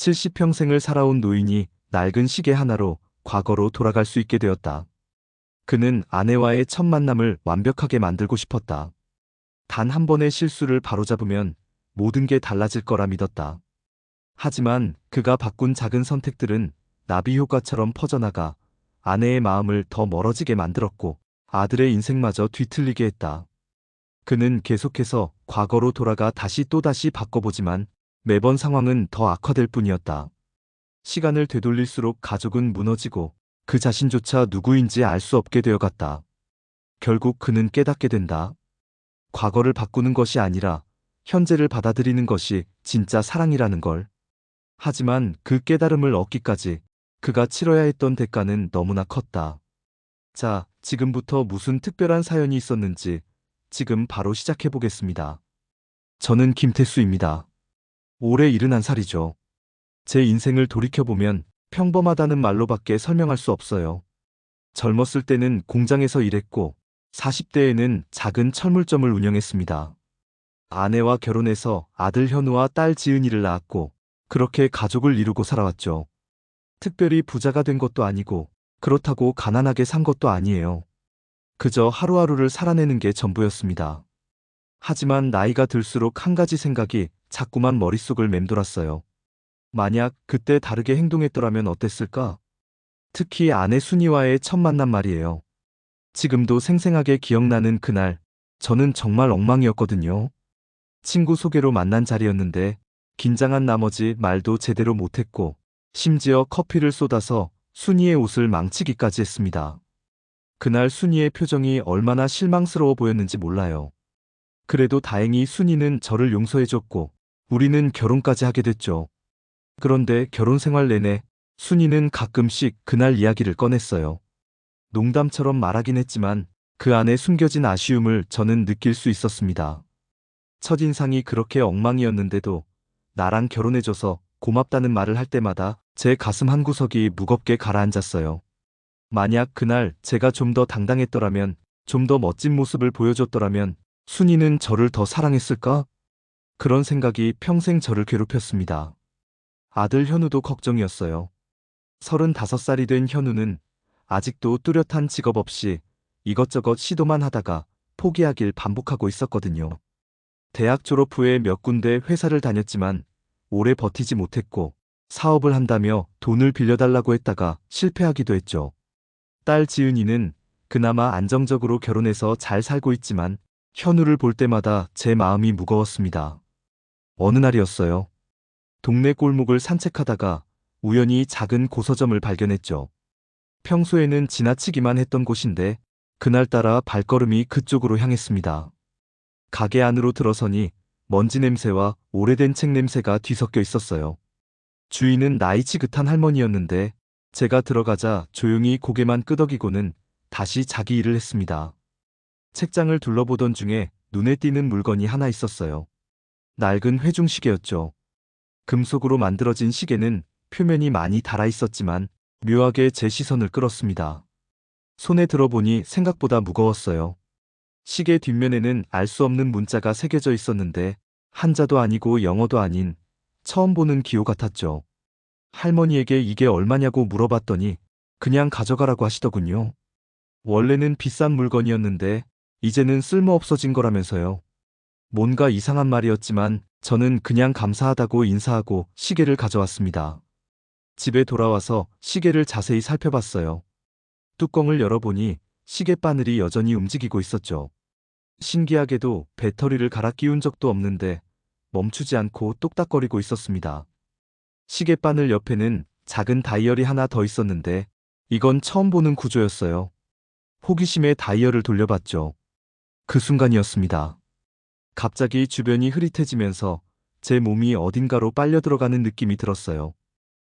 70평생을 살아온 노인이 낡은 시계 하나로 과거로 돌아갈 수 있게 되었다. 그는 아내와의 첫 만남을 완벽하게 만들고 싶었다. 단 한 번의 실수를 바로잡으면 모든 게 달라질 거라 믿었다. 하지만 그가 바꾼 작은 선택들은 나비 효과처럼 퍼져나가 아내의 마음을 더 멀어지게 만들었고 아들의 인생마저 뒤틀리게 했다. 그는 계속해서 과거로 돌아가 또다시 바꿔보지만 매번 상황은 더 악화될 뿐이었다. 시간을 되돌릴수록 가족은 무너지고 그 자신조차 누구인지 알 수 없게 되어갔다. 결국 그는 깨닫게 된다. 과거를 바꾸는 것이 아니라 현재를 받아들이는 것이 진짜 사랑이라는 걸. 하지만 그 깨달음을 얻기까지 그가 치러야 했던 대가는 너무나 컸다. 자, 지금부터 무슨 특별한 사연이 있었는지 지금 바로 시작해 보겠습니다. 저는 김태수입니다. 올해 71살이죠. 제 인생을 돌이켜보면 평범하다는 말로밖에 설명할 수 없어요. 젊었을 때는 공장에서 일했고 40대에는 작은 철물점을 운영했습니다. 아내와 결혼해서 아들 현우와 딸 지은이를 낳았고 그렇게 가족을 이루고 살아왔죠. 특별히 부자가 된 것도 아니고 그렇다고 가난하게 산 것도 아니에요. 그저 하루하루를 살아내는 게 전부였습니다. 하지만 나이가 들수록 한 가지 생각이 자꾸만 머릿속을 맴돌았어요. 만약 그때 다르게 행동했더라면 어땠을까? 특히 아내 순이와의 첫 만남 말이에요. 지금도 생생하게 기억나는 그날, 저는 정말 엉망이었거든요. 친구 소개로 만난 자리였는데 긴장한 나머지 말도 제대로 못했고 심지어 커피를 쏟아서 순이의 옷을 망치기까지 했습니다. 그날 순이의 표정이 얼마나 실망스러워 보였는지 몰라요. 그래도 다행히 순이는 저를 용서해줬고 우리는 결혼까지 하게 됐죠. 그런데 결혼 생활 내내 순이는 가끔씩 그날 이야기를 꺼냈어요. 농담처럼 말하긴 했지만 그 안에 숨겨진 아쉬움을 저는 느낄 수 있었습니다. 첫인상이 그렇게 엉망이었는데도 나랑 결혼해줘서 고맙다는 말을 할 때마다 제 가슴 한구석이 무겁게 가라앉았어요. 만약 그날 제가 좀 더 당당했더라면, 좀 더 멋진 모습을 보여줬더라면 순이는 저를 더 사랑했을까? 그런 생각이 평생 저를 괴롭혔습니다. 아들 현우도 걱정이었어요. 35살이 된 현우는 아직도 뚜렷한 직업 없이 이것저것 시도만 하다가 포기하길 반복하고 있었거든요. 대학 졸업 후에 몇 군데 회사를 다녔지만 오래 버티지 못했고 사업을 한다며 돈을 빌려달라고 했다가 실패하기도 했죠. 딸 지은이는 그나마 안정적으로 결혼해서 잘 살고 있지만 현우를 볼 때마다 제 마음이 무거웠습니다. 어느 날이었어요. 동네 골목을 산책하다가 우연히 작은 고서점을 발견했죠. 평소에는 지나치기만 했던 곳인데 그날따라 발걸음이 그쪽으로 향했습니다. 가게 안으로 들어서니 먼지 냄새와 오래된 책 냄새가 뒤섞여 있었어요. 주인은 나이 지긋한 할머니였는데 제가 들어가자 조용히 고개만 끄덕이고는 다시 자기 일을 했습니다. 책장을 둘러보던 중에 눈에 띄는 물건이 하나 있었어요. 낡은 회중시계였죠. 금속으로 만들어진 시계는 표면이 많이 닳아 있었지만 묘하게 제 시선을 끌었습니다. 손에 들어보니 생각보다 무거웠어요. 시계 뒷면에는 알 수 없는 문자가 새겨져 있었는데 한자도 아니고 영어도 아닌 처음 보는 기호 같았죠. 할머니에게 이게 얼마냐고 물어봤더니 그냥 가져가라고 하시더군요. 원래는 비싼 물건이었는데 이제는 쓸모 없어진 거라면서요. 뭔가 이상한 말이었지만 저는 그냥 감사하다고 인사하고 시계를 가져왔습니다. 집에 돌아와서 시계를 자세히 살펴봤어요. 뚜껑을 열어보니 시계 바늘이 여전히 움직이고 있었죠. 신기하게도 배터리를 갈아 끼운 적도 없는데 멈추지 않고 똑딱거리고 있었습니다. 시계 바늘 옆에는 작은 다이얼이 하나 더 있었는데 이건 처음 보는 구조였어요. 호기심에 다이얼을 돌려봤죠. 그 순간이었습니다. 갑자기 주변이 흐릿해지면서 제 몸이 어딘가로 빨려 들어가는 느낌이 들었어요.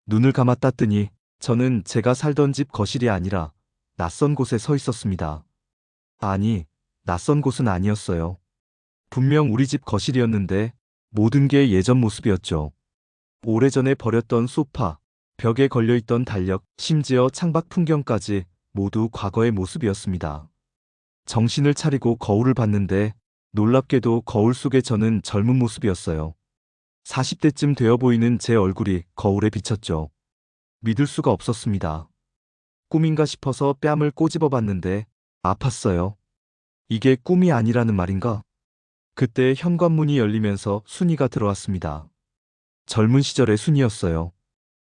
눈을 감아 떴더니 저는 제가 살던 집 거실이 아니라 낯선 곳에 서 있었습니다. 아니, 낯선 곳은 아니었어요. 분명 우리 집 거실이었는데 모든 게 예전 모습이었죠. 오래전에 버렸던 소파, 벽에 걸려있던 달력, 심지어 창밖 풍경까지 모두 과거의 모습이었습니다. 정신을 차리고 거울을 봤는데 놀랍게도 거울 속의 저는 젊은 모습이었어요. 40대쯤 되어 보이는 제 얼굴이 거울에 비쳤죠. 믿을 수가 없었습니다. 꿈인가 싶어서 뺨을 꼬집어 봤는데 아팠어요. 이게 꿈이 아니라는 말인가? 그때 현관문이 열리면서 순이가 들어왔습니다. 젊은 시절의 순이었어요.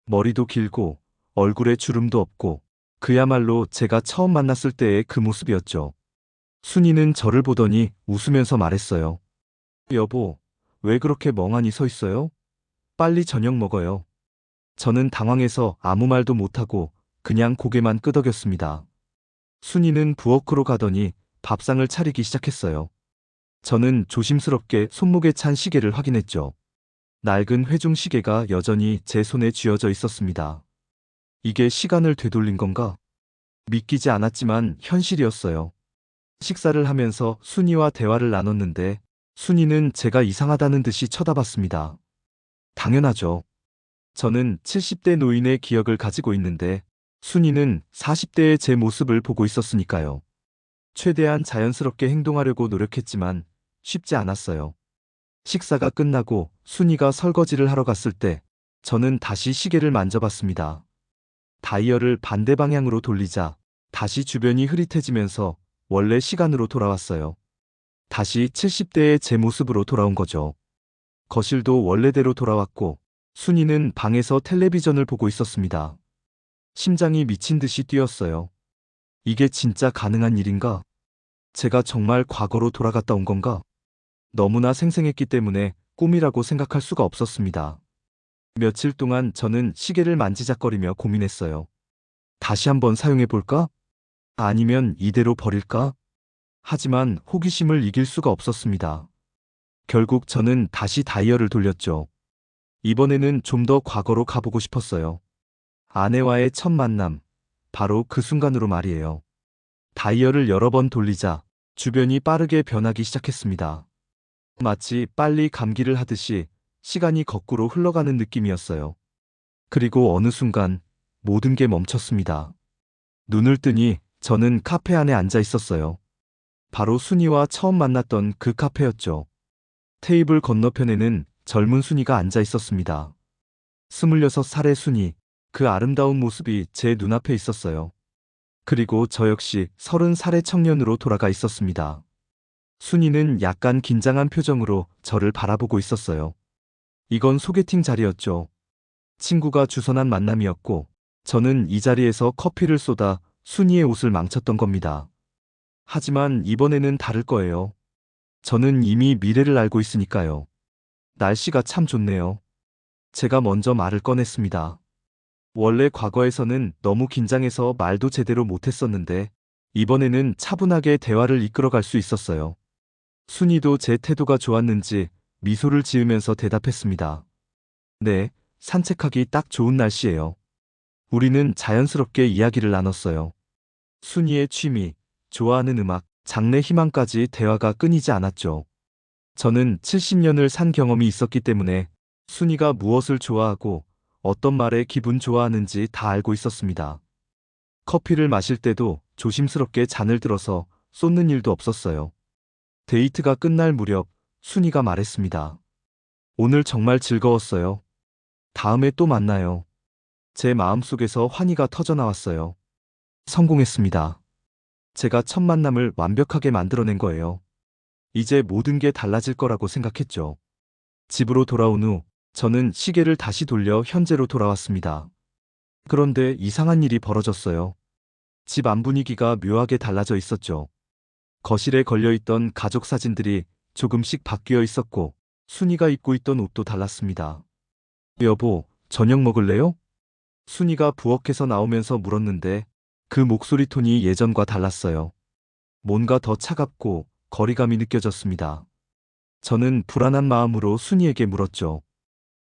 머리도 길고 얼굴에 주름도 없고 그야말로 제가 처음 만났을 때의 그 모습이었죠. 순이는 저를 보더니 웃으면서 말했어요. 여보, 왜 그렇게 멍하니 서 있어요? 빨리 저녁 먹어요. 저는 당황해서 아무 말도 못하고 그냥 고개만 끄덕였습니다. 순이는 부엌으로 가더니 밥상을 차리기 시작했어요. 저는 조심스럽게 손목에 찬 시계를 확인했죠. 낡은 회중 시계가 여전히 제 손에 쥐어져 있었습니다. 이게 시간을 되돌린 건가? 믿기지 않았지만 현실이었어요. 식사를 하면서 순이와 대화를 나눴는데 순이는 제가 이상하다는 듯이 쳐다봤습니다. 당연하죠. 저는 70대 노인의 기억을 가지고 있는데 순이는 40대의 제 모습을 보고 있었으니까요. 최대한 자연스럽게 행동하려고 노력했지만 쉽지 않았어요. 식사가 끝나고 순이가 설거지를 하러 갔을 때 저는 다시 시계를 만져봤습니다. 다이얼을 반대 방향으로 돌리자 다시 주변이 흐릿해지면서 원래 시간으로 돌아왔어요. 다시 70대의 제 모습으로 돌아온 거죠. 거실도 원래대로 돌아왔고 순이는 방에서 텔레비전을 보고 있었습니다. 심장이 미친 듯이 뛰었어요. 이게 진짜 가능한 일인가? 제가 정말 과거로 돌아갔다 온 건가? 너무나 생생했기 때문에 꿈이라고 생각할 수가 없었습니다. 며칠 동안 저는 시계를 만지작거리며 고민했어요. 다시 한번 사용해 볼까? 아니면 이대로 버릴까? 하지만 호기심을 이길 수가 없었습니다. 결국 저는 다시 다이얼을 돌렸죠. 이번에는 좀 더 과거로 가보고 싶었어요. 아내와의 첫 만남, 바로 그 순간으로 말이에요. 다이얼을 여러 번 돌리자 주변이 빠르게 변하기 시작했습니다. 마치 빨리 감기를 하듯이 시간이 거꾸로 흘러가는 느낌이었어요. 그리고 어느 순간 모든 게 멈췄습니다. 눈을 뜨니 저는 카페 안에 앉아 있었어요. 바로 순이와 처음 만났던 그 카페였죠. 테이블 건너편에는 젊은 순이가 앉아 있었습니다. 26살의 순이, 그 아름다운 모습이 제 눈앞에 있었어요. 그리고 저 역시 30살의 청년으로 돌아가 있었습니다. 순이는 약간 긴장한 표정으로 저를 바라보고 있었어요. 이건 소개팅 자리였죠. 친구가 주선한 만남이었고, 저는 이 자리에서 커피를 쏟아 순이의 옷을 망쳤던 겁니다. 하지만 이번에는 다를 거예요. 저는 이미 미래를 알고 있으니까요. 날씨가 참 좋네요. 제가 먼저 말을 꺼냈습니다. 원래 과거에서는 너무 긴장해서 말도 제대로 못했었는데, 이번에는 차분하게 대화를 이끌어갈 수 있었어요. 순이도 제 태도가 좋았는지 미소를 지으면서 대답했습니다. 네, 산책하기 딱 좋은 날씨예요. 우리는 자연스럽게 이야기를 나눴어요. 순이의 취미, 좋아하는 음악, 장래 희망까지 대화가 끊이지 않았죠. 저는 70년을 산 경험이 있었기 때문에 순이가 무엇을 좋아하고 어떤 말에 기분 좋아하는지 다 알고 있었습니다. 커피를 마실 때도 조심스럽게 잔을 들어서 쏟는 일도 없었어요. 데이트가 끝날 무렵 순이가 말했습니다. 오늘 정말 즐거웠어요. 다음에 또 만나요. 제 마음속에서 환희가 터져나왔어요. 성공했습니다. 제가 첫 만남을 완벽하게 만들어낸 거예요. 이제 모든 게 달라질 거라고 생각했죠. 집으로 돌아온 후 저는 시계를 다시 돌려 현재로 돌아왔습니다. 그런데 이상한 일이 벌어졌어요. 집 안 분위기가 묘하게 달라져 있었죠. 거실에 걸려있던 가족 사진들이 조금씩 바뀌어 있었고 순이가 입고 있던 옷도 달랐습니다. 여보, 저녁 먹을래요? 순이가 부엌에서 나오면서 물었는데 그 목소리 톤이 예전과 달랐어요. 뭔가 더 차갑고 거리감이 느껴졌습니다. 저는 불안한 마음으로 순이에게 물었죠.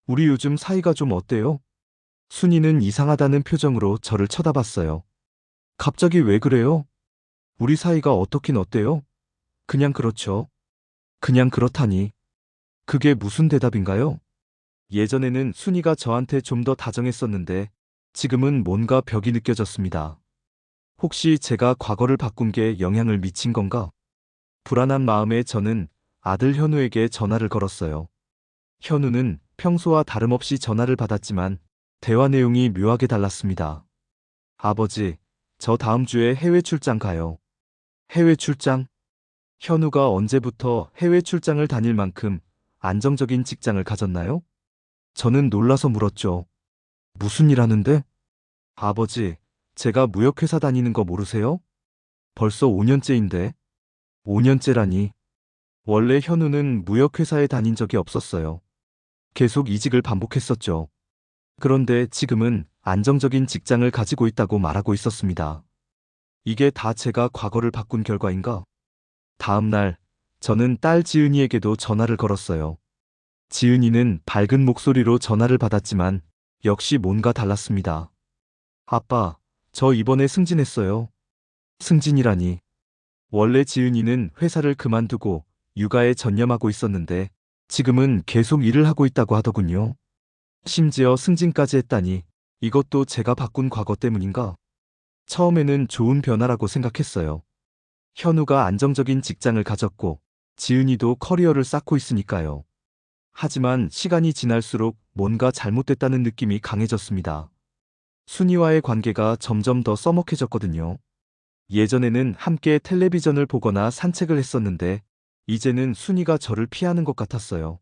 우리 요즘 사이가 좀 어때요? 순이는 이상하다는 표정으로 저를 쳐다봤어요. 갑자기 왜 그래요? 우리 사이가 어떻긴 어때요? 그냥 그렇죠. 그냥 그렇다니. 그게 무슨 대답인가요? 예전에는 순이가 저한테 좀 더 다정했었는데 지금은 뭔가 벽이 느껴졌습니다. 혹시 제가 과거를 바꾼 게 영향을 미친 건가? 불안한 마음에 저는 아들 현우에게 전화를 걸었어요. 현우는 평소와 다름없이 전화를 받았지만 대화 내용이 묘하게 달랐습니다. 아버지, 저 다음 주에 해외 출장 가요. 해외 출장? 현우가 언제부터 해외 출장을 다닐 만큼 안정적인 직장을 가졌나요? 저는 놀라서 물었죠. 무슨 일 하는데? 아버지, 제가 무역회사 다니는 거 모르세요? 벌써 5년째인데. 5년째라니. 원래 현우는 무역회사에 다닌 적이 없었어요. 계속 이직을 반복했었죠. 그런데 지금은 안정적인 직장을 가지고 있다고 말하고 있었습니다. 이게 다 제가 과거를 바꾼 결과인가? 다음 날, 저는 딸 지은이에게도 전화를 걸었어요. 지은이는 밝은 목소리로 전화를 받았지만 역시 뭔가 달랐습니다. 아빠, 저 이번에 승진했어요. 승진이라니. 원래 지은이는 회사를 그만두고 육아에 전념하고 있었는데 지금은 계속 일을 하고 있다고 하더군요. 심지어 승진까지 했다니 이것도 제가 바꾼 과거 때문인가? 처음에는 좋은 변화라고 생각했어요. 현우가 안정적인 직장을 가졌고 지은이도 커리어를 쌓고 있으니까요. 하지만 시간이 지날수록 뭔가 잘못됐다는 느낌이 강해졌습니다. 순이와의 관계가 점점 더 써먹해졌거든요. 예전에는 함께 텔레비전을 보거나 산책을 했었는데 이제는 순이가 저를 피하는 것 같았어요.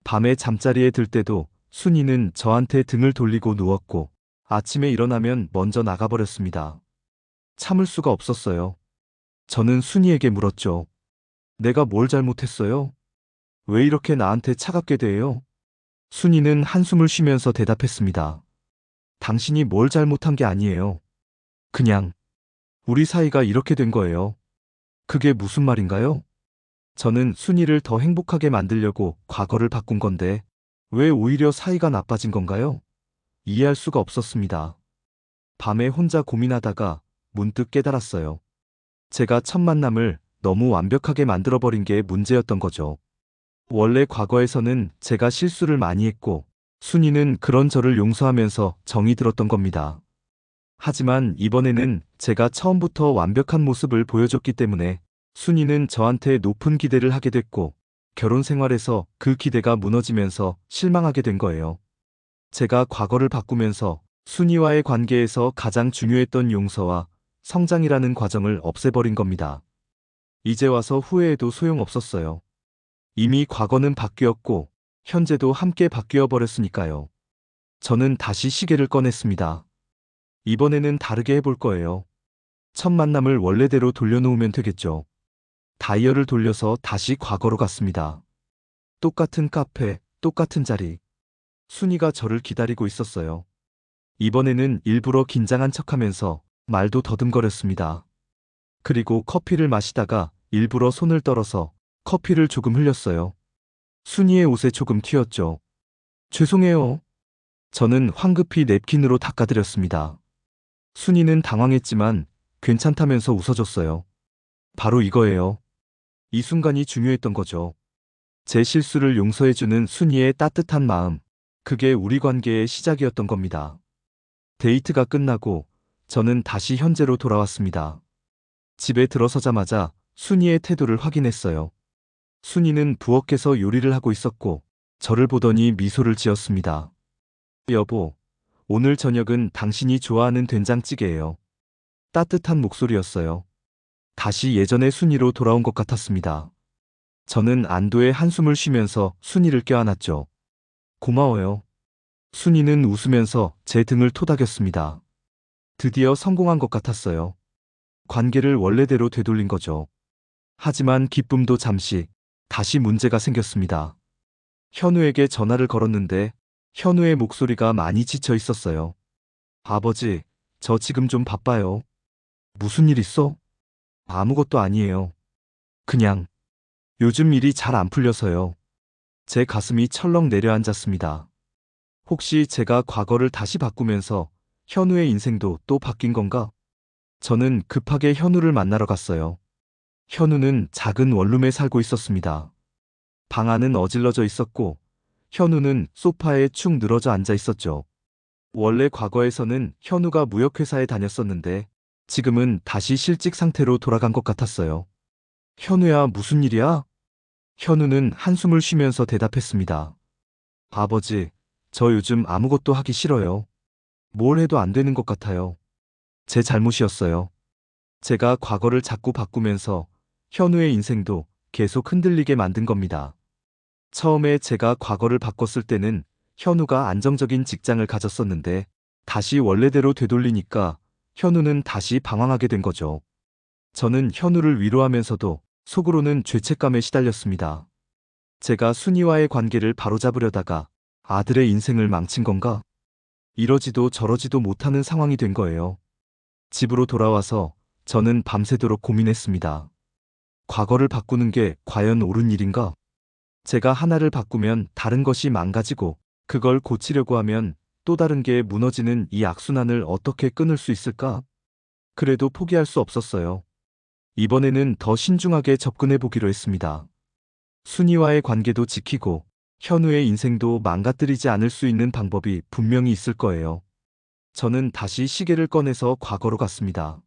밤에 잠자리에 들 때도 순이는 저한테 등을 돌리고 누웠고 아침에 일어나면 먼저 나가버렸습니다. 참을 수가 없었어요. 저는 순이에게 물었죠. 내가 뭘 잘못했어요? 왜 이렇게 나한테 차갑게 대해요? 순이는 한숨을 쉬면서 대답했습니다. 당신이 뭘 잘못한 게 아니에요. 그냥 우리 사이가 이렇게 된 거예요. 그게 무슨 말인가요? 저는 순이를 더 행복하게 만들려고 과거를 바꾼 건데 왜 오히려 사이가 나빠진 건가요? 이해할 수가 없었습니다. 밤에 혼자 고민하다가 문득 깨달았어요. 제가 첫 만남을 너무 완벽하게 만들어버린 게 문제였던 거죠. 원래 과거에서는 제가 실수를 많이 했고 순이는 그런 저를 용서하면서 정이 들었던 겁니다. 하지만 이번에는 제가 처음부터 완벽한 모습을 보여줬기 때문에 순이는 저한테 높은 기대를 하게 됐고 결혼 생활에서 그 기대가 무너지면서 실망하게 된 거예요. 제가 과거를 바꾸면서 순이와의 관계에서 가장 중요했던 용서와 성장이라는 과정을 없애버린 겁니다. 이제 와서 후회해도 소용없었어요. 이미 과거는 바뀌었고 현재도 함께 바뀌어 버렸으니까요. 저는 다시 시계를 꺼냈습니다. 이번에는 다르게 해볼 거예요. 첫 만남을 원래대로 돌려놓으면 되겠죠. 다이얼을 돌려서 다시 과거로 갔습니다. 똑같은 카페, 똑같은 자리. 순이가 저를 기다리고 있었어요. 이번에는 일부러 긴장한 척하면서 말도 더듬거렸습니다. 그리고 커피를 마시다가 일부러 손을 떨어서 커피를 조금 흘렸어요. 순이의 옷에 조금 튀었죠. 죄송해요. 저는 황급히 냅킨으로 닦아드렸습니다. 순이는 당황했지만 괜찮다면서 웃어줬어요. 바로 이거예요. 이 순간이 중요했던 거죠. 제 실수를 용서해주는 순이의 따뜻한 마음. 그게 우리 관계의 시작이었던 겁니다. 데이트가 끝나고 저는 다시 현재로 돌아왔습니다. 집에 들어서자마자 순이의 태도를 확인했어요. 순이는 부엌에서 요리를 하고 있었고 저를 보더니 미소를 지었습니다. 여보, 오늘 저녁은 당신이 좋아하는 된장찌개예요. 따뜻한 목소리였어요. 다시 예전의 순이로 돌아온 것 같았습니다. 저는 안도의 한숨을 쉬면서 순이를 껴안았죠. 고마워요. 순이는 웃으면서 제 등을 토닥였습니다. 드디어 성공한 것 같았어요. 관계를 원래대로 되돌린 거죠. 하지만 기쁨도 잠시, 다시 문제가 생겼습니다. 현우에게 전화를 걸었는데 현우의 목소리가 많이 지쳐 있었어요. 아버지, 저 지금 좀 바빠요. 무슨 일 있어? 아무것도 아니에요. 그냥 요즘 일이 잘 안 풀려서요. 제 가슴이 철렁 내려앉았습니다. 혹시 제가 과거를 다시 바꾸면서 현우의 인생도 또 바뀐 건가? 저는 급하게 현우를 만나러 갔어요. 현우는 작은 원룸에 살고 있었습니다. 방 안은 어질러져 있었고 현우는 소파에 축 늘어져 앉아 있었죠. 원래 과거에서는 현우가 무역회사에 다녔었는데 지금은 다시 실직 상태로 돌아간 것 같았어요. 현우야, 무슨 일이야? 현우는 한숨을 쉬면서 대답했습니다. 아버지, 저 요즘 아무것도 하기 싫어요. 뭘 해도 안 되는 것 같아요. 제 잘못이었어요. 제가 과거를 자꾸 바꾸면서 현우의 인생도 계속 흔들리게 만든 겁니다. 처음에 제가 과거를 바꿨을 때는 현우가 안정적인 직장을 가졌었는데 다시 원래대로 되돌리니까 현우는 다시 방황하게 된 거죠. 저는 현우를 위로하면서도 속으로는 죄책감에 시달렸습니다. 제가 순이와의 관계를 바로잡으려다가 아들의 인생을 망친 건가? 이러지도 저러지도 못하는 상황이 된 거예요. 집으로 돌아와서 저는 밤새도록 고민했습니다. 과거를 바꾸는 게 과연 옳은 일인가? 제가 하나를 바꾸면 다른 것이 망가지고 그걸 고치려고 하면 또 다른 게 무너지는 이 악순환을 어떻게 끊을 수 있을까? 그래도 포기할 수 없었어요. 이번에는 더 신중하게 접근해 보기로 했습니다. 순이와의 관계도 지키고 현우의 인생도 망가뜨리지 않을 수 있는 방법이 분명히 있을 거예요. 저는 다시 시계를 꺼내서 과거로 갔습니다.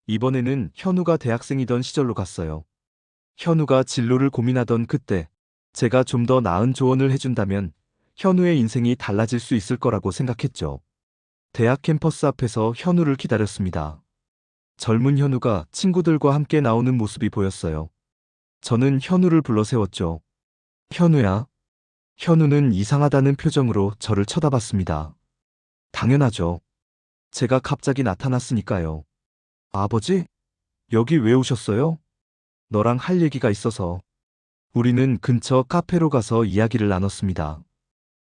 이번에는 현우가 대학생이던 시절로 갔어요. 현우가 진로를 고민하던 그때 제가 좀 더 나은 조언을 해준다면 현우의 인생이 달라질 수 있을 거라고 생각했죠. 대학 캠퍼스 앞에서 현우를 기다렸습니다. 젊은 현우가 친구들과 함께 나오는 모습이 보였어요. 저는 현우를 불러 세웠죠. 현우야. 현우는 이상하다는 표정으로 저를 쳐다봤습니다. 당연하죠. 제가 갑자기 나타났으니까요. 아버지? 여기 왜 오셨어요? 너랑 할 얘기가 있어서. 우리는 근처 카페로 가서 이야기를 나눴습니다.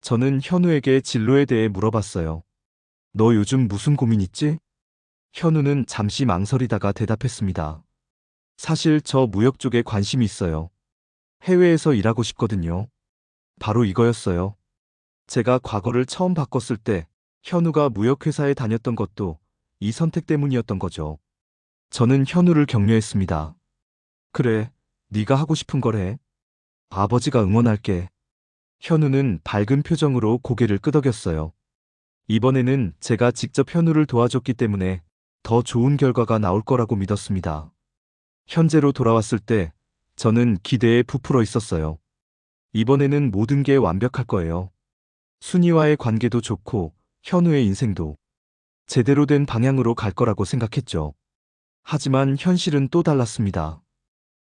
저는 현우에게 진로에 대해 물어봤어요. 너 요즘 무슨 고민 있지? 현우는 잠시 망설이다가 대답했습니다. 사실 저 무역 쪽에 관심이 있어요. 해외에서 일하고 싶거든요. 바로 이거였어요. 제가 과거를 처음 바꿨을 때 현우가 무역회사에 다녔던 것도 이 선택 때문이었던 거죠. 저는 현우를 격려했습니다. 그래, 네가 하고 싶은 걸 해. 아버지가 응원할게. 현우는 밝은 표정으로 고개를 끄덕였어요. 이번에는 제가 직접 현우를 도와줬기 때문에 더 좋은 결과가 나올 거라고 믿었습니다. 현재로 돌아왔을 때 저는 기대에 부풀어 있었어요. 이번에는 모든 게 완벽할 거예요. 순이와의 관계도 좋고 현우의 인생도 제대로 된 방향으로 갈 거라고 생각했죠. 하지만 현실은 또 달랐습니다.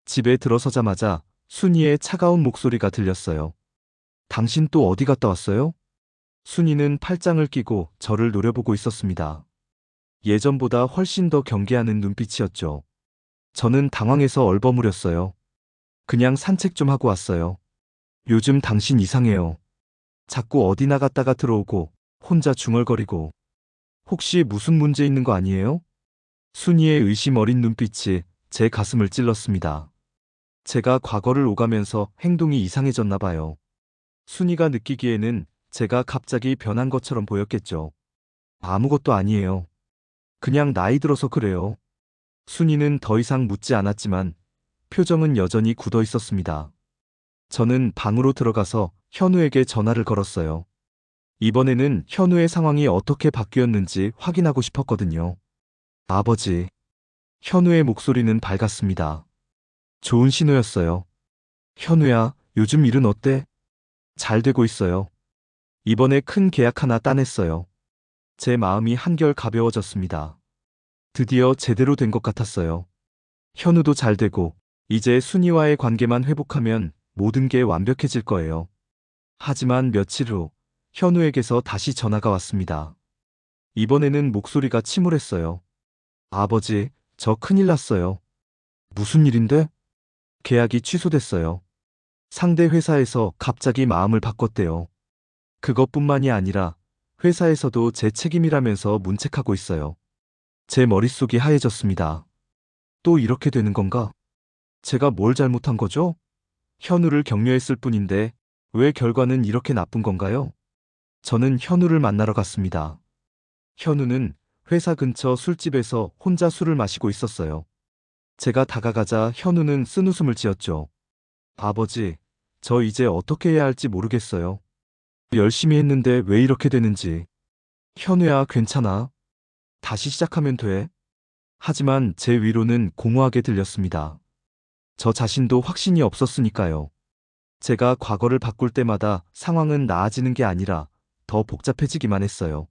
집에 들어서자마자 순이의 차가운 목소리가 들렸어요. 당신 또 어디 갔다 왔어요? 순이는 팔짱을 끼고 저를 노려보고 있었습니다. 예전보다 훨씬 더 경계하는 눈빛이었죠. 저는 당황해서 얼버무렸어요. 그냥 산책 좀 하고 왔어요. 요즘 당신 이상해요. 자꾸 어디 나갔다가 들어오고 혼자 중얼거리고. 혹시 무슨 문제 있는 거 아니에요? 순이의 의심 어린 눈빛이 제 가슴을 찔렀습니다. 제가 과거를 오가면서 행동이 이상해졌나 봐요. 순이가 느끼기에는 제가 갑자기 변한 것처럼 보였겠죠. 아무것도 아니에요. 그냥 나이 들어서 그래요. 순이는 더 이상 묻지 않았지만 표정은 여전히 굳어 있었습니다. 저는 방으로 들어가서 현우에게 전화를 걸었어요. 이번에는 현우의 상황이 어떻게 바뀌었는지 확인하고 싶었거든요. 아버지. 현우의 목소리는 밝았습니다. 좋은 신호였어요. 현우야, 요즘 일은 어때? 잘 되고 있어요. 이번에 큰 계약 하나 따냈어요. 제 마음이 한결 가벼워졌습니다. 드디어 제대로 된 것 같았어요. 현우도 잘 되고, 이제 순이와의 관계만 회복하면 모든 게 완벽해질 거예요. 하지만 며칠 후, 현우에게서 다시 전화가 왔습니다. 이번에는 목소리가 침울했어요. 아버지, 저 큰일 났어요. 무슨 일인데? 계약이 취소됐어요. 상대 회사에서 갑자기 마음을 바꿨대요. 그것뿐만이 아니라 회사에서도 제 책임이라면서 문책하고 있어요. 제 머릿속이 하얘졌습니다. 또 이렇게 되는 건가? 제가 뭘 잘못한 거죠? 현우를 격려했을 뿐인데 왜 결과는 이렇게 나쁜 건가요? 저는 현우를 만나러 갔습니다. 현우는 회사 근처 술집에서 혼자 술을 마시고 있었어요. 제가 다가가자 현우는 쓴웃음을 지었죠. 아버지, 저 이제 어떻게 해야 할지 모르겠어요. 열심히 했는데 왜 이렇게 되는지. 현우야, 괜찮아. 다시 시작하면 돼. 하지만 제 위로는 공허하게 들렸습니다. 저 자신도 확신이 없었으니까요. 제가 과거를 바꿀 때마다 상황은 나아지는 게 아니라 더 복잡해지기만 했어요.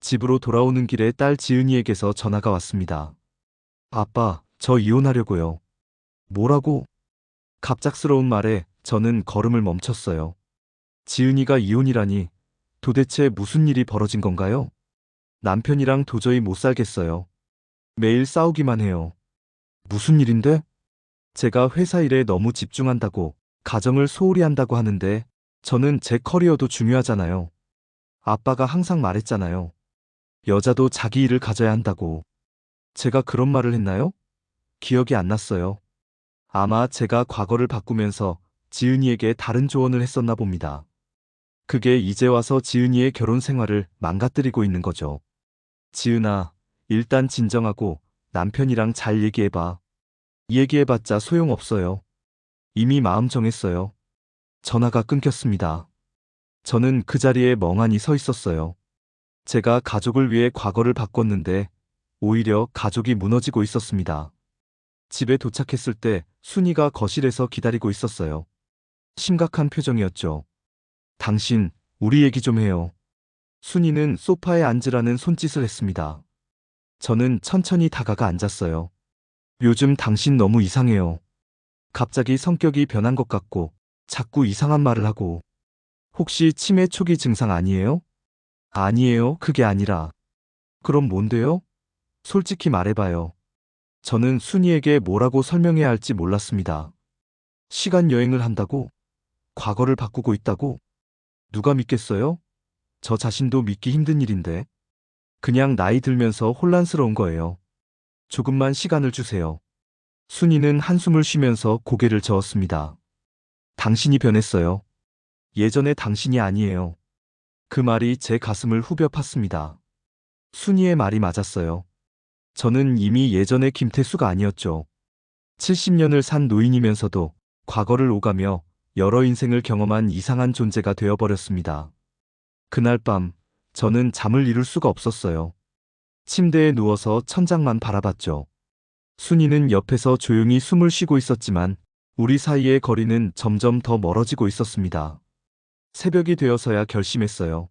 집으로 돌아오는 길에 딸 지은이에게서 전화가 왔습니다. 아빠, 저 이혼하려고요. 뭐라고? 갑작스러운 말에 저는 걸음을 멈췄어요. 지은이가 이혼이라니 도대체 무슨 일이 벌어진 건가요? 남편이랑 도저히 못 살겠어요. 매일 싸우기만 해요. 무슨 일인데? 제가 회사 일에 너무 집중한다고, 가정을 소홀히 한다고 하는데 저는 제 커리어도 중요하잖아요. 아빠가 항상 말했잖아요. 여자도 자기 일을 가져야 한다고. 제가 그런 말을 했나요? 기억이 안 났어요. 아마 제가 과거를 바꾸면서 지은이에게 다른 조언을 했었나 봅니다. 그게 이제 와서 지은이의 결혼 생활을 망가뜨리고 있는 거죠. 지은아, 일단 진정하고 남편이랑 잘 얘기해봐. 얘기해봤자 소용없어요. 이미 마음 정했어요. 전화가 끊겼습니다. 저는 그 자리에 멍하니 서 있었어요. 제가 가족을 위해 과거를 바꿨는데 오히려 가족이 무너지고 있었습니다. 집에 도착했을 때 순이가 거실에서 기다리고 있었어요. 심각한 표정이었죠. 당신, 우리 얘기 좀 해요. 순이는 소파에 앉으라는 손짓을 했습니다. 저는 천천히 다가가 앉았어요. 요즘 당신 너무 이상해요. 갑자기 성격이 변한 것 같고 자꾸 이상한 말을 하고. 혹시 치매 초기 증상 아니에요? 아니에요, 그게 아니라. 그럼 뭔데요? 솔직히 말해봐요. 저는 순이에게 뭐라고 설명해야 할지 몰랐습니다. 시간 여행을 한다고? 과거를 바꾸고 있다고? 누가 믿겠어요? 저 자신도 믿기 힘든 일인데. 그냥 나이 들면서 혼란스러운 거예요. 조금만 시간을 주세요. 순이는 한숨을 쉬면서 고개를 저었습니다. 당신이 변했어요. 예전의 당신이 아니에요. 그 말이 제 가슴을 후벼 팠습니다. 순이의 말이 맞았어요. 저는 이미 예전의 김태수가 아니었죠. 70년을 산 노인이면서도 과거를 오가며 여러 인생을 경험한 이상한 존재가 되어버렸습니다. 그날 밤, 저는 잠을 이룰 수가 없었어요. 침대에 누워서 천장만 바라봤죠. 순이는 옆에서 조용히 숨을 쉬고 있었지만 우리 사이의 거리는 점점 더 멀어지고 있었습니다. 새벽이 되어서야 결심했어요.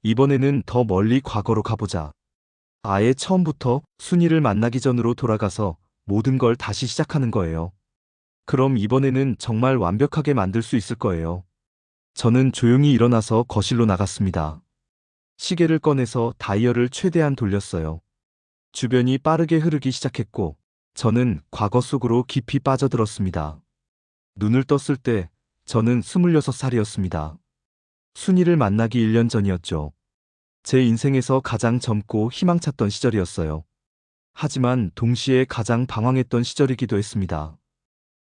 이번에는 더 멀리 과거로 가보자. 아예 처음부터 순이를 만나기 전으로 돌아가서 모든 걸 다시 시작하는 거예요. 그럼 이번에는 정말 완벽하게 만들 수 있을 거예요. 저는 조용히 일어나서 거실로 나갔습니다. 시계를 꺼내서 다이얼을 최대한 돌렸어요. 주변이 빠르게 흐르기 시작했고, 저는 과거 속으로 깊이 빠져들었습니다. 눈을 떴을 때, 저는 26살이었습니다. 순이를 만나기 1년 전이었죠. 제 인생에서 가장 젊고 희망찼던 시절이었어요. 하지만 동시에 가장 방황했던 시절이기도 했습니다.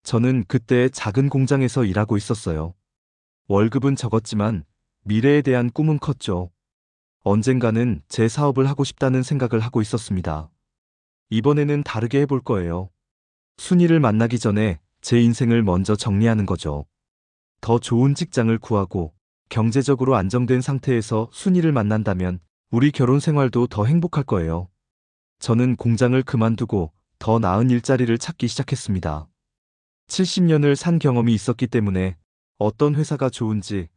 저는 그때 작은 공장에서 일하고 있었어요. 월급은 적었지만 미래에 대한 꿈은 컸죠. 언젠가는 제 사업을 하고 싶다는 생각을 하고 있었습니다. 이번에는 다르게 해볼 거예요. 순이를 만나기 전에 제 인생을 먼저 정리하는 거죠. 더 좋은 직장을 구하고 경제적으로 안정된 상태에서 순이를 만난다면 우리 결혼 생활도 더 행복할 거예요. 저는 공장을 그만두고 더 나은 일자리를 찾기 시작했습니다. 70년을 산 경험이 있었기 때문에 어떤 회사가 좋은지,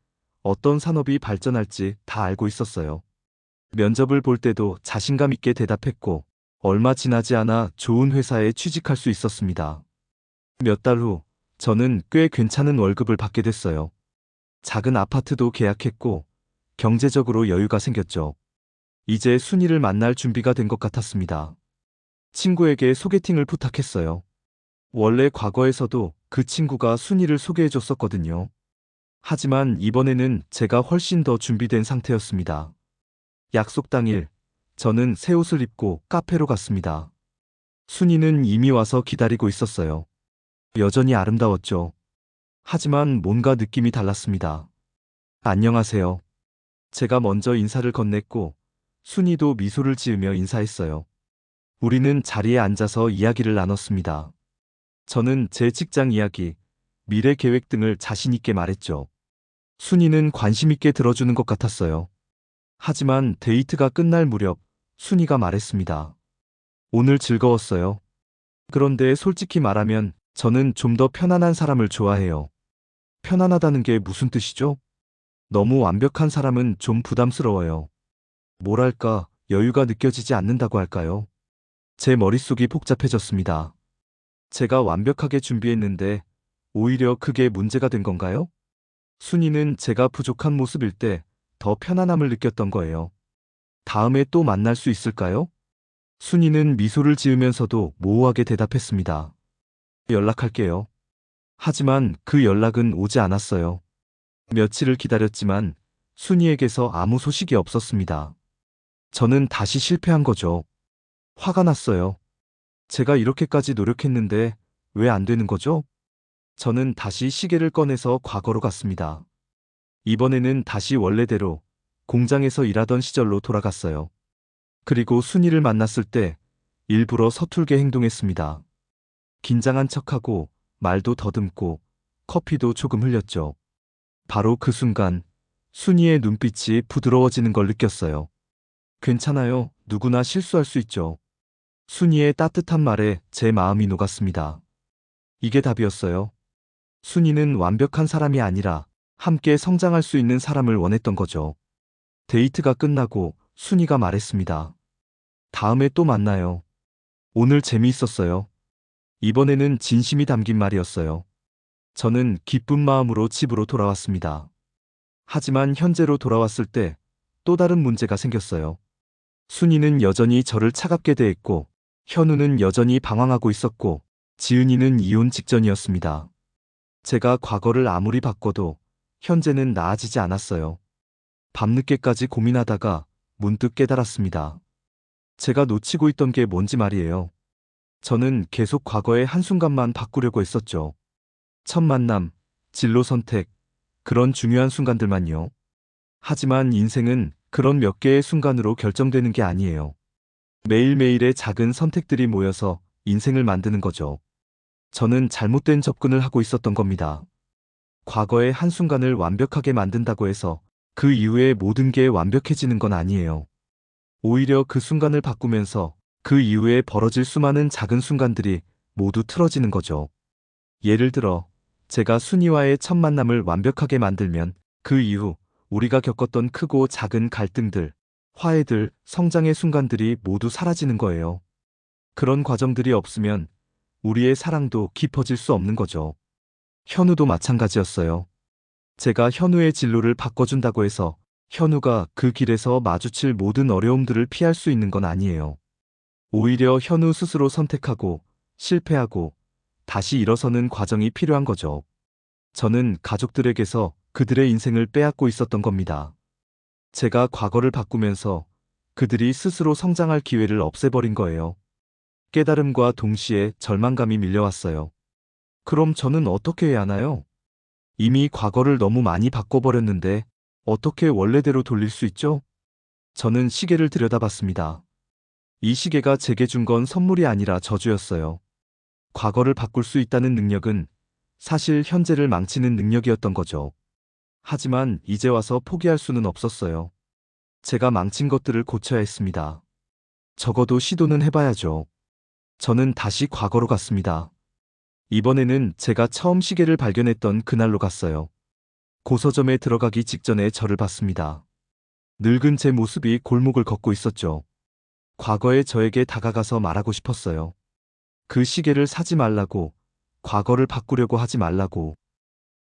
어떤 산업이 발전할지 다 알고 있었어요. 면접을 볼 때도 자신감 있게 대답했고, 얼마 지나지 않아 좋은 회사에 취직할 수 있었습니다. 몇 달 후, 저는 꽤 괜찮은 월급을 받게 됐어요. 작은 아파트도 계약했고, 경제적으로 여유가 생겼죠. 이제 순이를 만날 준비가 된 것 같았습니다. 친구에게 소개팅을 부탁했어요. 원래 과거에서도 그 친구가 순이를 소개해줬었거든요. 하지만 이번에는 제가 훨씬 더 준비된 상태였습니다. 약속 당일, 저는 새 옷을 입고 카페로 갔습니다. 순이는 이미 와서 기다리고 있었어요. 여전히 아름다웠죠. 하지만 뭔가 느낌이 달랐습니다. 안녕하세요. 제가 먼저 인사를 건넸고, 순이도 미소를 지으며 인사했어요. 우리는 자리에 앉아서 이야기를 나눴습니다. 저는 제 직장 이야기, 미래 계획 등을 자신 있게 말했죠. 순이는 관심 있게 들어주는 것 같았어요. 하지만 데이트가 끝날 무렵 순이가 말했습니다. 오늘 즐거웠어요. 그런데 솔직히 말하면 저는 좀 더 편안한 사람을 좋아해요. 편안하다는 게 무슨 뜻이죠? 너무 완벽한 사람은 좀 부담스러워요. 뭐랄까, 여유가 느껴지지 않는다고 할까요? 제 머릿속이 복잡해졌습니다. 제가 완벽하게 준비했는데 오히려 그게 문제가 된 건가요? 순이는 제가 부족한 모습일 때 더 편안함을 느꼈던 거예요. 다음에 또 만날 수 있을까요? 순이는 미소를 지으면서도 모호하게 대답했습니다. 연락할게요. 하지만 그 연락은 오지 않았어요. 며칠을 기다렸지만 순이에게서 아무 소식이 없었습니다. 저는 다시 실패한 거죠. 화가 났어요. 제가 이렇게까지 노력했는데 왜 안 되는 거죠? 저는 다시 시계를 꺼내서 과거로 갔습니다. 이번에는 다시 원래대로 공장에서 일하던 시절로 돌아갔어요. 그리고 순이를 만났을 때 일부러 서툴게 행동했습니다. 긴장한 척하고 말도 더듬고 커피도 조금 흘렸죠. 바로 그 순간 순이의 눈빛이 부드러워지는 걸 느꼈어요. 괜찮아요. 누구나 실수할 수 있죠. 순이의 따뜻한 말에 제 마음이 녹았습니다. 이게 답이었어요. 순이는 완벽한 사람이 아니라 함께 성장할 수 있는 사람을 원했던 거죠. 데이트가 끝나고 순이가 말했습니다. 다음에 또 만나요. 오늘 재미있었어요. 이번에는 진심이 담긴 말이었어요. 저는 기쁜 마음으로 집으로 돌아왔습니다. 하지만 현재로 돌아왔을 때 또 다른 문제가 생겼어요. 순이는 여전히 저를 차갑게 대했고, 현우는 여전히 방황하고 있었고, 지은이는 이혼 직전이었습니다. 제가 과거를 아무리 바꿔도 현재는 나아지지 않았어요. 밤늦게까지 고민하다가 문득 깨달았습니다. 제가 놓치고 있던 게 뭔지 말이에요. 저는 계속 과거의 한순간만 바꾸려고 했었죠. 첫 만남, 진로 선택, 그런 중요한 순간들만요. 하지만 인생은 그런 몇 개의 순간으로 결정되는 게 아니에요. 매일매일의 작은 선택들이 모여서 인생을 만드는 거죠. 저는 잘못된 접근을 하고 있었던 겁니다. 과거의 한순간을 완벽하게 만든다고 해서 그 이후에 모든 게 완벽해지는 건 아니에요. 오히려 그 순간을 바꾸면서 그 이후에 벌어질 수많은 작은 순간들이 모두 틀어지는 거죠. 예를 들어, 제가 순이와의 첫 만남을 완벽하게 만들면 그 이후 우리가 겪었던 크고 작은 갈등들, 화해들, 성장의 순간들이 모두 사라지는 거예요. 그런 과정들이 없으면 우리의 사랑도 깊어질 수 없는 거죠. 현우도 마찬가지였어요. 제가 현우의 진로를 바꿔준다고 해서 현우가 그 길에서 마주칠 모든 어려움들을 피할 수 있는 건 아니에요. 오히려 현우 스스로 선택하고 실패하고 다시 일어서는 과정이 필요한 거죠. 저는 가족들에게서 그들의 인생을 빼앗고 있었던 겁니다. 제가 과거를 바꾸면서 그들이 스스로 성장할 기회를 없애버린 거예요. 깨달음과 동시에 절망감이 밀려왔어요. 그럼 저는 어떻게 해야 하나요? 이미 과거를 너무 많이 바꿔버렸는데 어떻게 원래대로 돌릴 수 있죠? 저는 시계를 들여다봤습니다. 이 시계가 제게 준 건 선물이 아니라 저주였어요. 과거를 바꿀 수 있다는 능력은 사실 현재를 망치는 능력이었던 거죠. 하지만 이제 와서 포기할 수는 없었어요. 제가 망친 것들을 고쳐야 했습니다. 적어도 시도는 해봐야죠. 저는 다시 과거로 갔습니다. 이번에는 제가 처음 시계를 발견했던 그날로 갔어요. 고서점에 들어가기 직전에 저를 봤습니다. 늙은 제 모습이 골목을 걷고 있었죠. 과거의 저에게 다가가서 말하고 싶었어요. 그 시계를 사지 말라고, 과거를 바꾸려고 하지 말라고.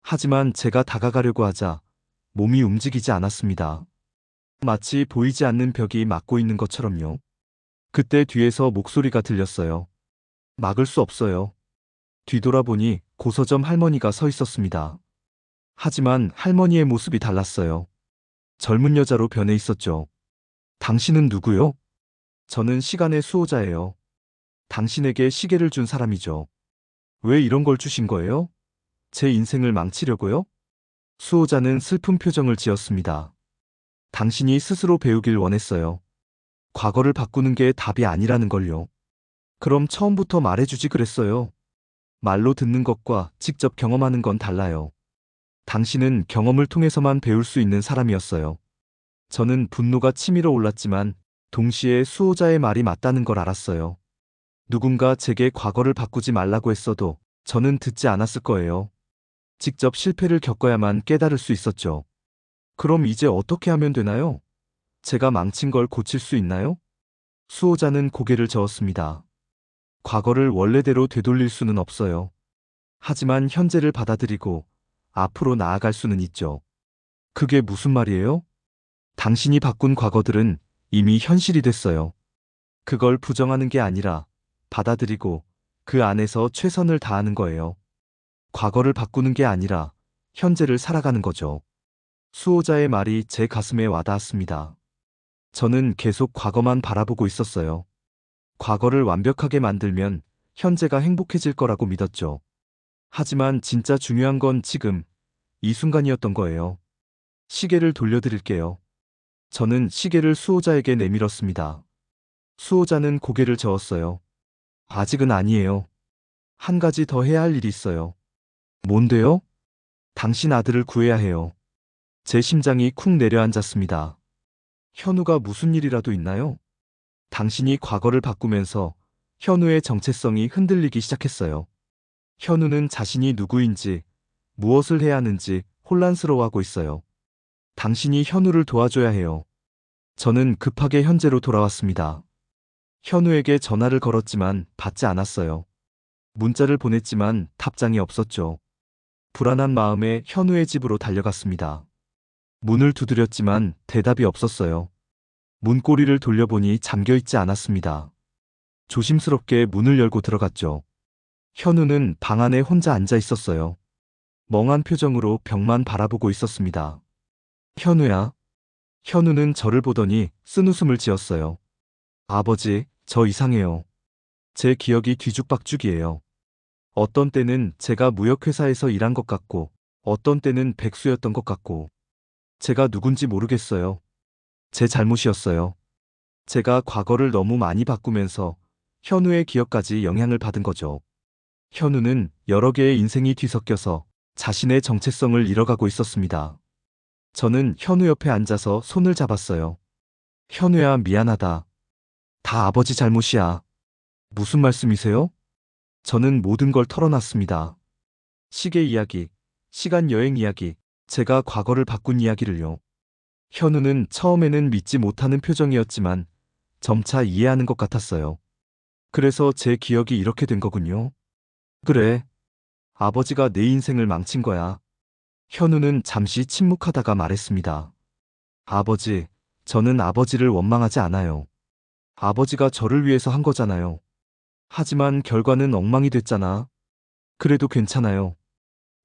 하지만 제가 다가가려고 하자 몸이 움직이지 않았습니다. 마치 보이지 않는 벽이 막고 있는 것처럼요. 그때 뒤에서 목소리가 들렸어요. 막을 수 없어요. 뒤돌아보니 고서점 할머니가 서 있었습니다. 하지만 할머니의 모습이 달랐어요. 젊은 여자로 변해 있었죠. 당신은 누구요? 저는 시간의 수호자예요. 당신에게 시계를 준 사람이죠. 왜 이런 걸 주신 거예요? 제 인생을 망치려고요? 수호자는 슬픈 표정을 지었습니다. 당신이 스스로 배우길 원했어요. 과거를 바꾸는 게 답이 아니라는 걸요. 그럼 처음부터 말해주지 그랬어요. 말로 듣는 것과 직접 경험하는 건 달라요. 당신은 경험을 통해서만 배울 수 있는 사람이었어요. 저는 분노가 치밀어 올랐지만 동시에 수호자의 말이 맞다는 걸 알았어요. 누군가 제게 과거를 바꾸지 말라고 했어도 저는 듣지 않았을 거예요. 직접 실패를 겪어야만 깨달을 수 있었죠. 그럼 이제 어떻게 하면 되나요? 제가 망친 걸 고칠 수 있나요? 수호자는 고개를 저었습니다. 과거를 원래대로 되돌릴 수는 없어요. 하지만 현재를 받아들이고 앞으로 나아갈 수는 있죠. 그게 무슨 말이에요? 당신이 바꾼 과거들은 이미 현실이 됐어요. 그걸 부정하는 게 아니라 받아들이고 그 안에서 최선을 다하는 거예요. 과거를 바꾸는 게 아니라 현재를 살아가는 거죠. 수호자의 말이 제 가슴에 와닿았습니다. 저는 계속 과거만 바라보고 있었어요. 과거를 완벽하게 만들면 현재가 행복해질 거라고 믿었죠. 하지만 진짜 중요한 건 지금, 이 순간이었던 거예요. 시계를 돌려드릴게요. 저는 시계를 수호자에게 내밀었습니다. 수호자는 고개를 저었어요. 아직은 아니에요. 한 가지 더 해야 할 일이 있어요. 뭔데요? 당신 아들을 구해야 해요. 제 심장이 쿵 내려앉았습니다. 현우가 무슨 일이라도 있나요? 당신이 과거를 바꾸면서 현우의 정체성이 흔들리기 시작했어요. 현우는 자신이 누구인지, 무엇을 해야 하는지 혼란스러워하고 있어요. 당신이 현우를 도와줘야 해요. 저는 급하게 현재로 돌아왔습니다. 현우에게 전화를 걸었지만 받지 않았어요. 문자를 보냈지만 답장이 없었죠. 불안한 마음에 현우의 집으로 달려갔습니다. 문을 두드렸지만 대답이 없었어요. 문고리를 돌려보니 잠겨있지 않았습니다. 조심스럽게 문을 열고 들어갔죠. 현우는 방 안에 혼자 앉아 있었어요. 멍한 표정으로 벽만 바라보고 있었습니다. 현우야. 현우는 저를 보더니 쓴웃음을 지었어요. 아버지, 저 이상해요. 제 기억이 뒤죽박죽이에요. 어떤 때는 제가 무역회사에서 일한 것 같고, 어떤 때는 백수였던 것 같고, 제가 누군지 모르겠어요. 제 잘못이었어요. 제가 과거를 너무 많이 바꾸면서 현우의 기억까지 영향을 받은 거죠. 현우는 여러 개의 인생이 뒤섞여서 자신의 정체성을 잃어가고 있었습니다. 저는 현우 옆에 앉아서 손을 잡았어요. 현우야, 미안하다. 다 아버지 잘못이야. 무슨 말씀이세요? 저는 모든 걸 털어놨습니다. 시계 이야기, 시간 여행 이야기, 제가 과거를 바꾼 이야기를요. 현우는 처음에는 믿지 못하는 표정이었지만 점차 이해하는 것 같았어요. 그래서 제 기억이 이렇게 된 거군요. 그래. 아버지가 내 인생을 망친 거야. 현우는 잠시 침묵하다가 말했습니다. 아버지, 저는 아버지를 원망하지 않아요. 아버지가 저를 위해서 한 거잖아요. 하지만 결과는 엉망이 됐잖아. 그래도 괜찮아요.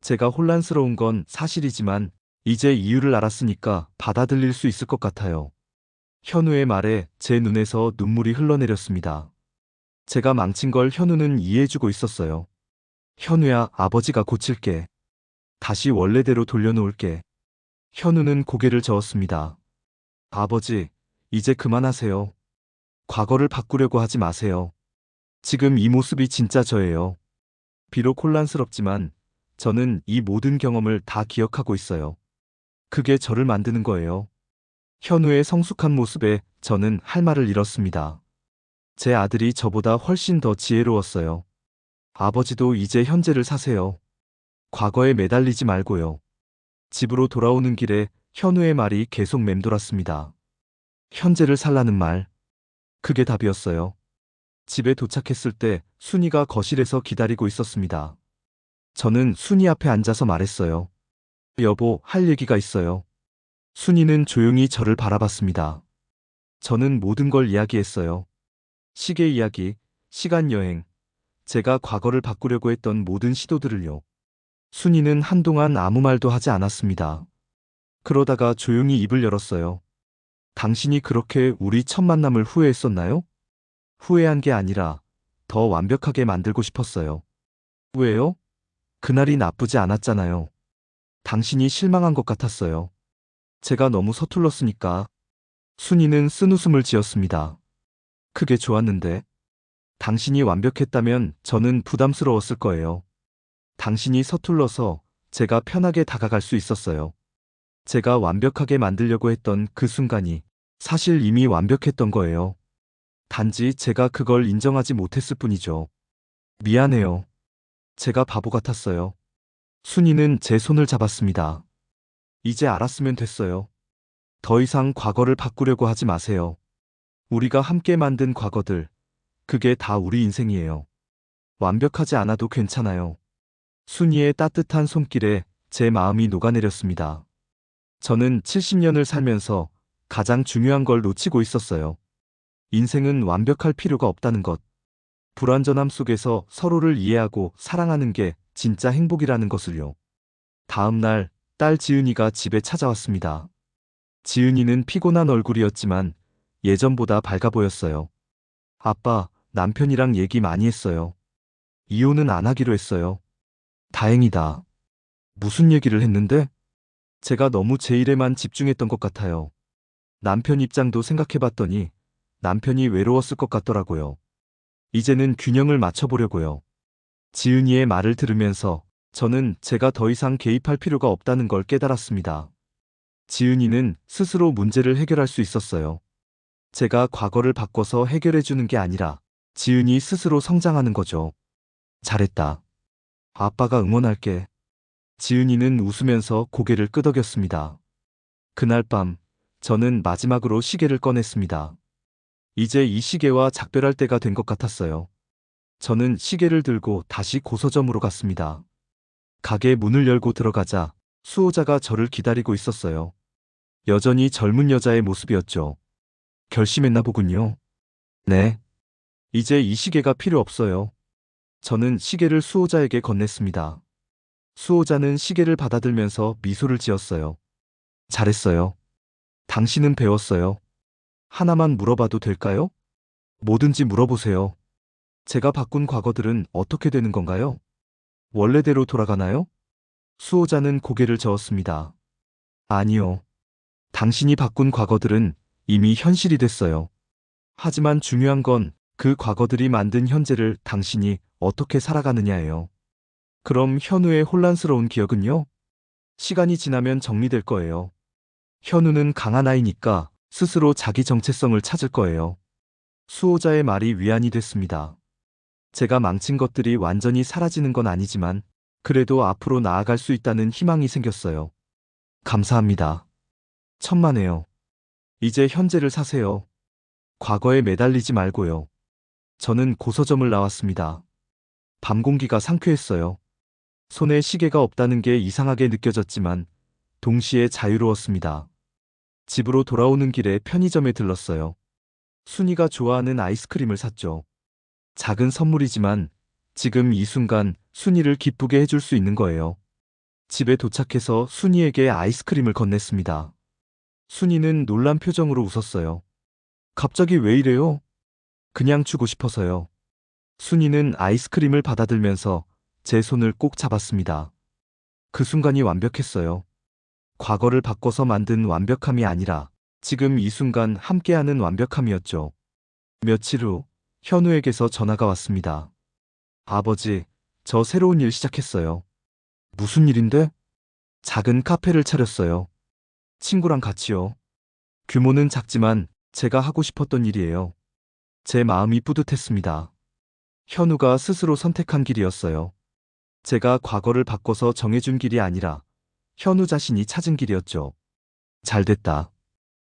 제가 혼란스러운 건 사실이지만 이제 이유를 알았으니까 받아들일 수 있을 것 같아요. 현우의 말에 제 눈에서 눈물이 흘러내렸습니다. 제가 망친 걸 현우는 이해해주고 있었어요. 현우야, 아버지가 고칠게. 다시 원래대로 돌려놓을게. 현우는 고개를 저었습니다. 아버지, 이제 그만하세요. 과거를 바꾸려고 하지 마세요. 지금 이 모습이 진짜 저예요. 비록 혼란스럽지만 저는 이 모든 경험을 다 기억하고 있어요. 그게 저를 만드는 거예요. 현우의 성숙한 모습에 저는 할 말을 잃었습니다. 제 아들이 저보다 훨씬 더 지혜로웠어요. 아버지도 이제 현재를 사세요. 과거에 매달리지 말고요. 집으로 돌아오는 길에 현우의 말이 계속 맴돌았습니다. 현재를 살라는 말. 그게 답이었어요. 집에 도착했을 때 순이가 거실에서 기다리고 있었습니다. 저는 순이 앞에 앉아서 말했어요. 여보, 할 얘기가 있어요. 순이는 조용히 저를 바라봤습니다. 저는 모든 걸 이야기했어요. 시계 이야기, 시간 여행, 제가 과거를 바꾸려고 했던 모든 시도들을요. 순이는 한동안 아무 말도 하지 않았습니다. 그러다가 조용히 입을 열었어요. 당신이 그렇게 우리 첫 만남을 후회했었나요? 후회한 게 아니라 더 완벽하게 만들고 싶었어요. 왜요? 그날이 나쁘지 않았잖아요. 당신이 실망한 것 같았어요. 제가 너무 서툴렀으니까. 순이는 쓴웃음을 지었습니다. 그게 좋았는데. 당신이 완벽했다면 저는 부담스러웠을 거예요. 당신이 서툴러서 제가 편하게 다가갈 수 있었어요. 제가 완벽하게 만들려고 했던 그 순간이 사실 이미 완벽했던 거예요. 단지 제가 그걸 인정하지 못했을 뿐이죠. 미안해요. 제가 바보 같았어요. 순이는 제 손을 잡았습니다. 이제 알았으면 됐어요. 더 이상 과거를 바꾸려고 하지 마세요. 우리가 함께 만든 과거들, 그게 다 우리 인생이에요. 완벽하지 않아도 괜찮아요. 순이의 따뜻한 손길에 제 마음이 녹아내렸습니다. 저는 70년을 살면서 가장 중요한 걸 놓치고 있었어요. 인생은 완벽할 필요가 없다는 것. 불완전함 속에서 서로를 이해하고 사랑하는 게 진짜 행복이라는 것을요. 다음 날, 딸 지은이가 집에 찾아왔습니다. 지은이는 피곤한 얼굴이었지만 예전보다 밝아 보였어요. 아빠, 남편이랑 얘기 많이 했어요. 이혼은 안 하기로 했어요. 다행이다. 무슨 얘기를 했는데? 제가 너무 제 일에만 집중했던 것 같아요. 남편 입장도 생각해봤더니 남편이 외로웠을 것 같더라고요. 이제는 균형을 맞춰보려고요. 지은이의 말을 들으면서 저는 제가 더 이상 개입할 필요가 없다는 걸 깨달았습니다. 지은이는 스스로 문제를 해결할 수 있었어요. 제가 과거를 바꿔서 해결해주는 게 아니라 지은이 스스로 성장하는 거죠. 잘했다. 아빠가 응원할게. 지은이는 웃으면서 고개를 끄덕였습니다. 그날 밤, 저는 마지막으로 시계를 꺼냈습니다. 이제 이 시계와 작별할 때가 된 것 같았어요. 저는 시계를 들고 다시 고서점으로 갔습니다. 가게 문을 열고 들어가자 수호자가 저를 기다리고 있었어요. 여전히 젊은 여자의 모습이었죠. 결심했나 보군요. 네. 이제 이 시계가 필요 없어요. 저는 시계를 수호자에게 건넸습니다. 수호자는 시계를 받아들면서 미소를 지었어요. 잘했어요. 당신은 배웠어요. 하나만 물어봐도 될까요? 뭐든지 물어보세요. 제가 바꾼 과거들은 어떻게 되는 건가요? 원래대로 돌아가나요? 수호자는 고개를 저었습니다. 아니요. 당신이 바꾼 과거들은 이미 현실이 됐어요. 하지만 중요한 건 그 과거들이 만든 현재를 당신이 어떻게 살아가느냐예요. 그럼 현우의 혼란스러운 기억은요? 시간이 지나면 정리될 거예요. 현우는 강한 아이니까 스스로 자기 정체성을 찾을 거예요. 수호자의 말이 위안이 됐습니다. 제가 망친 것들이 완전히 사라지는 건 아니지만 그래도 앞으로 나아갈 수 있다는 희망이 생겼어요. 감사합니다. 천만에요. 이제 현재를 사세요. 과거에 매달리지 말고요. 저는 고서점을 나왔습니다. 밤 공기가 상쾌했어요. 손에 시계가 없다는 게 이상하게 느껴졌지만 동시에 자유로웠습니다. 집으로 돌아오는 길에 편의점에 들렀어요. 순이가 좋아하는 아이스크림을 샀죠. 작은 선물이지만 지금 이 순간 순이를 기쁘게 해줄 수 있는 거예요. 집에 도착해서 순이에게 아이스크림을 건넸습니다. 순이는 놀란 표정으로 웃었어요. 갑자기 왜 이래요? 그냥 주고 싶어서요. 순이는 아이스크림을 받아들면서 제 손을 꼭 잡았습니다. 그 순간이 완벽했어요. 과거를 바꿔서 만든 완벽함이 아니라 지금 이 순간 함께하는 완벽함이었죠. 며칠 후 현우에게서 전화가 왔습니다. 아버지, 저 새로운 일 시작했어요. 무슨 일인데? 작은 카페를 차렸어요. 친구랑 같이요. 규모는 작지만 제가 하고 싶었던 일이에요. 제 마음이 뿌듯했습니다. 현우가 스스로 선택한 길이었어요. 제가 과거를 바꿔서 정해준 길이 아니라 현우 자신이 찾은 길이었죠. 잘 됐다.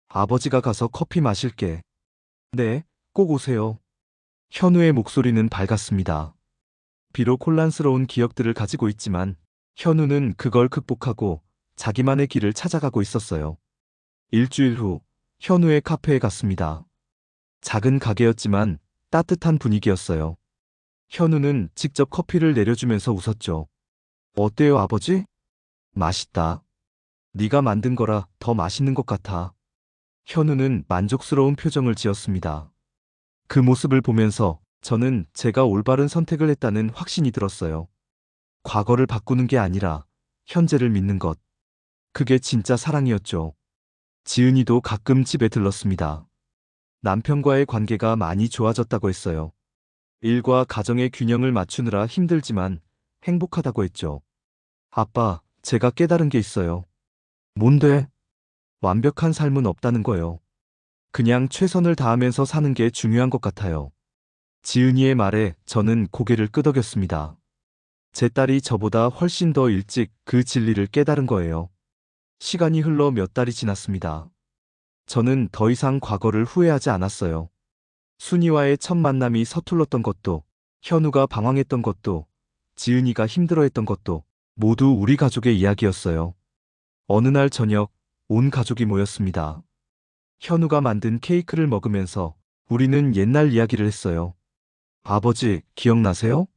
아버지가 가서 커피 마실게. 네, 꼭 오세요. 현우의 목소리는 밝았습니다. 비록 혼란스러운 기억들을 가지고 있지만 현우는 그걸 극복하고 자기만의 길을 찾아가고 있었어요. 일주일 후 현우의 카페에 갔습니다. 작은 가게였지만 따뜻한 분위기였어요. 현우는 직접 커피를 내려주면서 웃었죠. 어때요, 아버지? 맛있다. 네가 만든 거라 더 맛있는 것 같아. 현우는 만족스러운 표정을 지었습니다. 그 모습을 보면서 저는 제가 올바른 선택을 했다는 확신이 들었어요. 과거를 바꾸는 게 아니라 현재를 믿는 것. 그게 진짜 사랑이었죠. 지은이도 가끔 집에 들렀습니다. 남편과의 관계가 많이 좋아졌다고 했어요. 일과 가정의 균형을 맞추느라 힘들지만 행복하다고 했죠. 아빠, 제가 깨달은 게 있어요. 뭔데? 완벽한 삶은 없다는 거요. 그냥 최선을 다하면서 사는 게 중요한 것 같아요. 지은이의 말에 저는 고개를 끄덕였습니다. 제 딸이 저보다 훨씬 더 일찍 그 진리를 깨달은 거예요. 시간이 흘러 몇 달이 지났습니다. 저는 더 이상 과거를 후회하지 않았어요. 순이와의 첫 만남이 서툴렀던 것도, 현우가 방황했던 것도, 지은이가 힘들어했던 것도 모두 우리 가족의 이야기였어요. 어느 날 저녁, 온 가족이 모였습니다. 현우가 만든 케이크를 먹으면서 우리는 옛날 이야기를 했어요. 아버지, 기억나세요?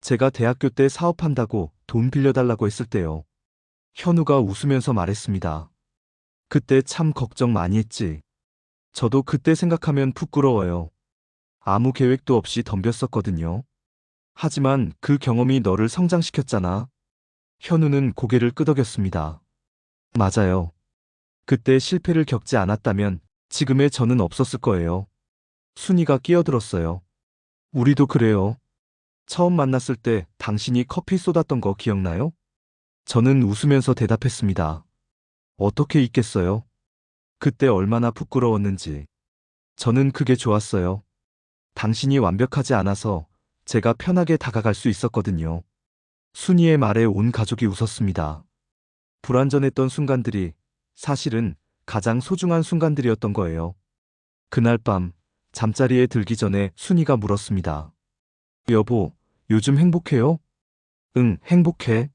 제가 대학교 때 사업한다고 돈 빌려달라고 했을 때요. 현우가 웃으면서 말했습니다. 그때 참 걱정 많이 했지. 저도 그때 생각하면 부끄러워요. 아무 계획도 없이 덤볐었거든요. 하지만 그 경험이 너를 성장시켰잖아. 현우는 고개를 끄덕였습니다. 맞아요. 그때 실패를 겪지 않았다면 지금의 저는 없었을 거예요. 순이가 끼어들었어요. 우리도 그래요. 처음 만났을 때 당신이 커피 쏟았던 거 기억나요? 저는 웃으면서 대답했습니다. 어떻게 잊겠어요? 그때 얼마나 부끄러웠는지. 저는 그게 좋았어요. 당신이 완벽하지 않아서 제가 편하게 다가갈 수 있었거든요. 순이의 말에 온 가족이 웃었습니다. 불완전했던 순간들이 사실은 가장 소중한 순간들이었던 거예요. 그날 밤 잠자리에 들기 전에 순이가 물었습니다. 여보, 요즘 행복해요? 응, 행복해.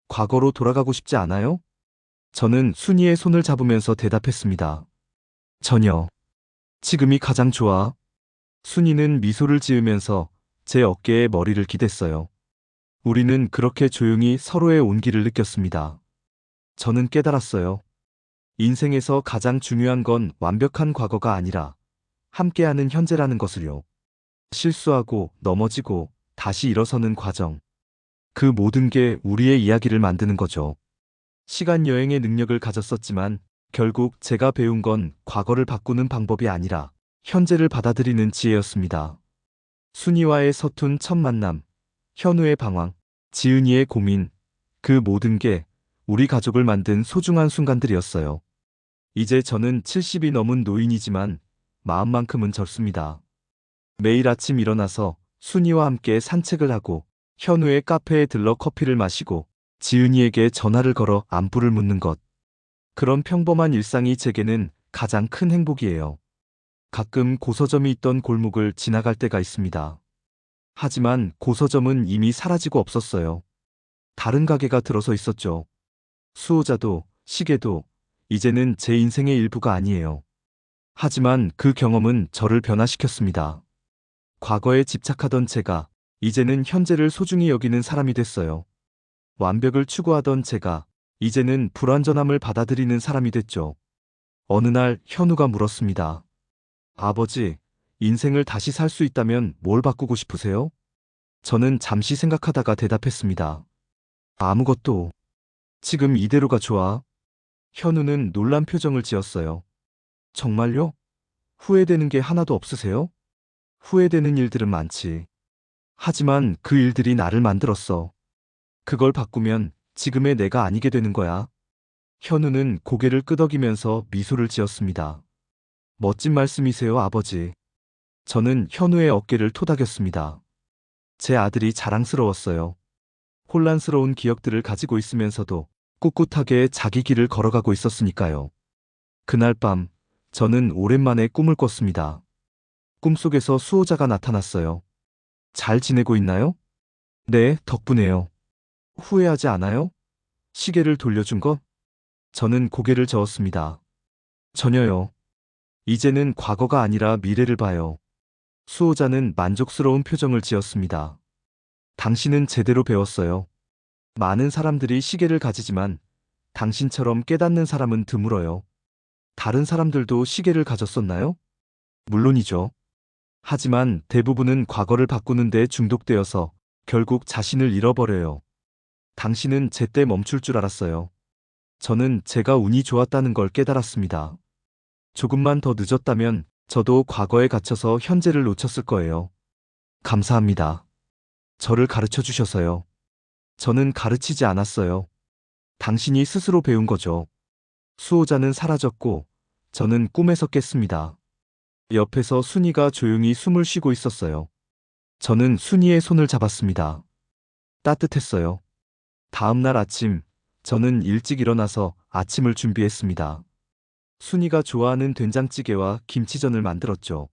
과거로 돌아가고 싶지 않아요? 저는 순이의 손을 잡으면서 대답했습니다. 전혀. 지금이 가장 좋아. 순이는 미소를 지으면서 제 어깨에 머리를 기댔어요. 우리는 그렇게 조용히 서로의 온기를 느꼈습니다. 저는 깨달았어요. 인생에서 가장 중요한 건 완벽한 과거가 아니라 함께하는 현재라는 것을요. 실수하고 넘어지고 다시 일어서는 과정. 그 모든 게 우리의 이야기를 만드는 거죠. 시간 여행의 능력을 가졌었지만 결국 제가 배운 건 과거를 바꾸는 방법이 아니라 현재를 받아들이는 지혜였습니다. 순이와의 서툰 첫 만남, 현우의 방황, 지은이의 고민, 그 모든 게 우리 가족을 만든 소중한 순간들이었어요. 이제 저는 70이 넘은 노인이지만 마음만큼은 젊습니다. 매일 아침 일어나서 순이와 함께 산책을 하고 현우의 카페에 들러 커피를 마시고 지은이에게 전화를 걸어 안부를 묻는 것. 그런 평범한 일상이 제게는 가장 큰 행복이에요. 가끔 고서점이 있던 골목을 지나갈 때가 있습니다. 하지만 고서점은 이미 사라지고 없었어요. 다른 가게가 들어서 있었죠. 수호자도 시계도 이제는 제 인생의 일부가 아니에요. 하지만 그 경험은 저를 변화시켰습니다. 과거에 집착하던 제가 이제는 현재를 소중히 여기는 사람이 됐어요. 완벽을 추구하던 제가 이제는 불완전함을 받아들이는 사람이 됐죠. 어느 날 현우가 물었습니다. 아버지, 인생을 다시 살 수 있다면 뭘 바꾸고 싶으세요? 저는 잠시 생각하다가 대답했습니다. 아무것도. 지금 이대로가 좋아. 현우는 놀란 표정을 지었어요. 정말요? 후회되는 게 하나도 없으세요? 후회되는 일들은 많지. 하지만 그 일들이 나를 만들었어. 그걸 바꾸면 지금의 내가 아니게 되는 거야. 현우는 고개를 끄덕이면서 미소를 지었습니다. 멋진 말씀이세요, 아버지. 저는 현우의 어깨를 토닥였습니다. 제 아들이 자랑스러웠어요. 혼란스러운 기억들을 가지고 있으면서도 꿋꿋하게 자기 길을 걸어가고 있었으니까요. 그날 밤, 저는 오랜만에 꿈을 꿨습니다. 꿈속에서 수호자가 나타났어요. 잘 지내고 있나요? 네, 덕분에요. 후회하지 않아요? 시계를 돌려준 것? 저는 고개를 저었습니다. 전혀요. 이제는 과거가 아니라 미래를 봐요. 수호자는 만족스러운 표정을 지었습니다. 당신은 제대로 배웠어요. 많은 사람들이 시계를 가지지만 당신처럼 깨닫는 사람은 드물어요. 다른 사람들도 시계를 가졌었나요? 물론이죠. 하지만 대부분은 과거를 바꾸는 데 중독되어서 결국 자신을 잃어버려요. 당신은 제때 멈출 줄 알았어요. 저는 제가 운이 좋았다는 걸 깨달았습니다. 조금만 더 늦었다면 저도 과거에 갇혀서 현재를 놓쳤을 거예요. 감사합니다. 저를 가르쳐 주셔서요. 저는 가르치지 않았어요. 당신이 스스로 배운 거죠. 수호자는 사라졌고 저는 꿈에서 깼습니다. 옆에서 순이가 조용히 숨을 쉬고 있었어요. 저는 순이의 손을 잡았습니다. 따뜻했어요. 다음 날 아침, 저는 일찍 일어나서 아침을 준비했습니다. 순이가 좋아하는 된장찌개와 김치전을 만들었죠.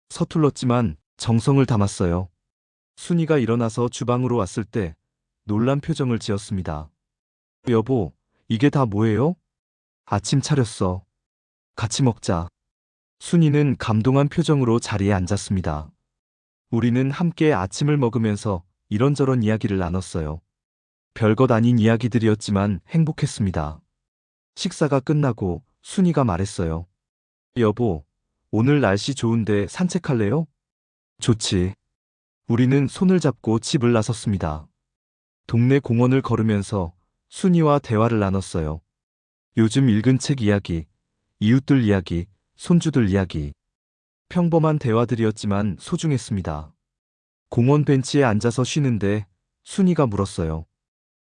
서툴렀지만 정성을 담았어요. 순이가 일어나서 주방으로 왔을 때 놀란 표정을 지었습니다. 여보, 이게 다 뭐예요? 아침 차렸어. 같이 먹자. 순이는 감동한 표정으로 자리에 앉았습니다. 우리는 함께 아침을 먹으면서 이런저런 이야기를 나눴어요. 별것 아닌 이야기들이었지만 행복했습니다. 식사가 끝나고 순이가 말했어요. 여보, 오늘 날씨 좋은데 산책할래요? 좋지. 우리는 손을 잡고 집을 나섰습니다. 동네 공원을 걸으면서 순이와 대화를 나눴어요. 요즘 읽은 책 이야기, 이웃들 이야기, 손주들 이야기. 평범한 대화들이었지만 소중했습니다. 공원 벤치에 앉아서 쉬는데 순이가 물었어요.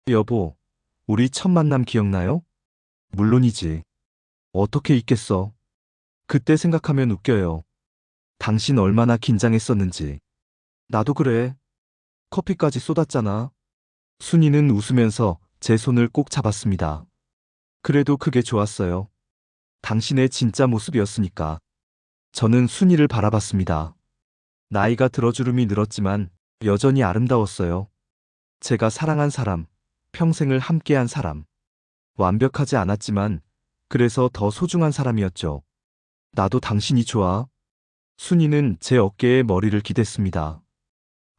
여보, 우리 첫 만남 기억나요? 물론이지. 어떻게 잊겠어? 그때 생각하면 웃겨요. 당신 얼마나 긴장했었는지. 나도 그래. 커피까지 쏟았잖아. 순이는 웃으면서 제 손을 꼭 잡았습니다. 그래도 그게 좋았어요. 당신의 진짜 모습이었으니까. 저는 순이를 바라봤습니다. 나이가 들어 주름이 늘었지만 여전히 아름다웠어요. 제가 사랑한 사람, 평생을 함께한 사람. 완벽하지 않았지만 그래서 더 소중한 사람이었죠. 나도 당신이 좋아. 순이는 제 어깨에 머리를 기댔습니다.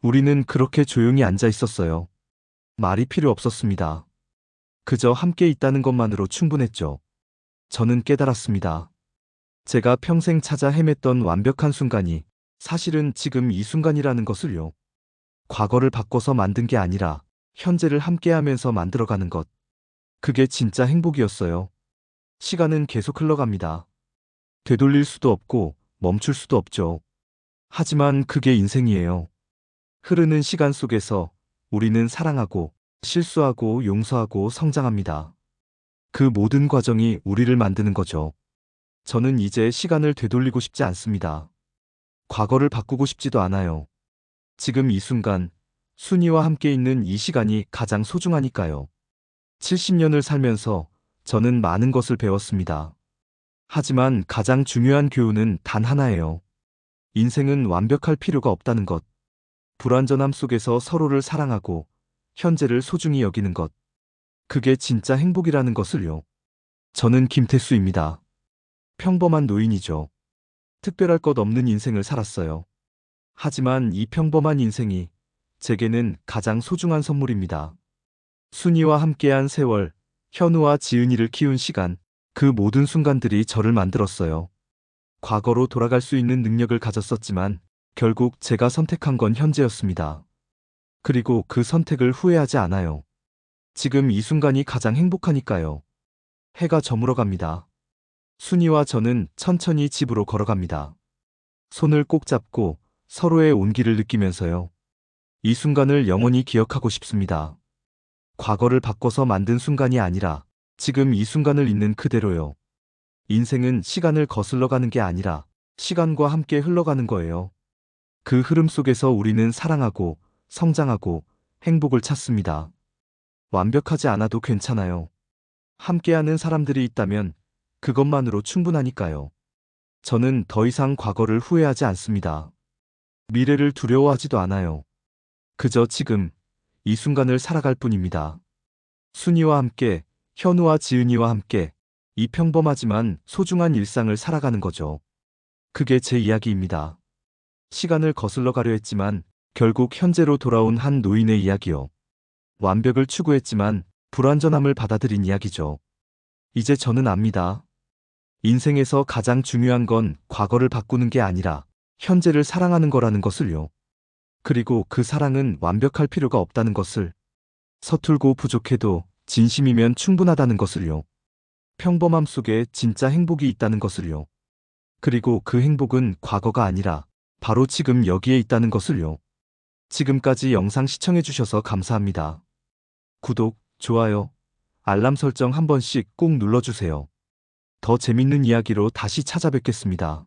우리는 그렇게 조용히 앉아 있었어요. 말이 필요 없었습니다. 그저 함께 있다는 것만으로 충분했죠. 저는 깨달았습니다. 제가 평생 찾아 헤맸던 완벽한 순간이 사실은 지금 이 순간이라는 것을요. 과거를 바꿔서 만든 게 아니라 현재를 함께하면서 만들어가는 것. 그게 진짜 행복이었어요. 시간은 계속 흘러갑니다. 되돌릴 수도 없고 멈출 수도 없죠. 하지만 그게 인생이에요. 흐르는 시간 속에서 우리는 사랑하고 실수하고 용서하고 성장합니다. 그 모든 과정이 우리를 만드는 거죠. 저는 이제 시간을 되돌리고 싶지 않습니다. 과거를 바꾸고 싶지도 않아요. 지금 이 순간, 순이와 함께 있는 이 시간이 가장 소중하니까요. 70년을 살면서 저는 많은 것을 배웠습니다. 하지만 가장 중요한 교훈은 단 하나예요. 인생은 완벽할 필요가 없다는 것. 불완전함 속에서 서로를 사랑하고 현재를 소중히 여기는 것. 그게 진짜 행복이라는 것을요. 저는 김태수입니다. 평범한 노인이죠. 특별할 것 없는 인생을 살았어요. 하지만 이 평범한 인생이 제게는 가장 소중한 선물입니다. 순이와 함께한 세월, 현우와 지은이를 키운 시간, 그 모든 순간들이 저를 만들었어요. 과거로 돌아갈 수 있는 능력을 가졌었지만 결국 제가 선택한 건 현재였습니다. 그리고 그 선택을 후회하지 않아요. 지금 이 순간이 가장 행복하니까요. 해가 저물어 갑니다. 순이와 저는 천천히 집으로 걸어갑니다. 손을 꼭 잡고 서로의 온기를 느끼면서요. 이 순간을 영원히 기억하고 싶습니다. 과거를 바꿔서 만든 순간이 아니라 지금 이 순간을 있는 그대로요. 인생은 시간을 거슬러 가는 게 아니라 시간과 함께 흘러가는 거예요. 그 흐름 속에서 우리는 사랑하고 성장하고 행복을 찾습니다. 완벽하지 않아도 괜찮아요. 함께하는 사람들이 있다면 그것만으로 충분하니까요. 저는 더 이상 과거를 후회하지 않습니다. 미래를 두려워하지도 않아요. 그저 지금 이 순간을 살아갈 뿐입니다. 순이와 함께, 현우와 지은이와 함께 이 평범하지만 소중한 일상을 살아가는 거죠. 그게 제 이야기입니다. 시간을 거슬러 가려 했지만 결국 현재로 돌아온 한 노인의 이야기요. 완벽을 추구했지만 불완전함을 받아들인 이야기죠. 이제 저는 압니다. 인생에서 가장 중요한 건 과거를 바꾸는 게 아니라 현재를 사랑하는 거라는 것을요. 그리고 그 사랑은 완벽할 필요가 없다는 것을, 서툴고 부족해도 진심이면 충분하다는 것을요. 평범함 속에 진짜 행복이 있다는 것을요. 그리고 그 행복은 과거가 아니라 바로 지금 여기에 있다는 것을요. 지금까지 영상 시청해주셔서 감사합니다. 구독, 좋아요, 알람 설정 한 번씩 꼭 눌러주세요. 더 재밌는 이야기로 다시 찾아뵙겠습니다.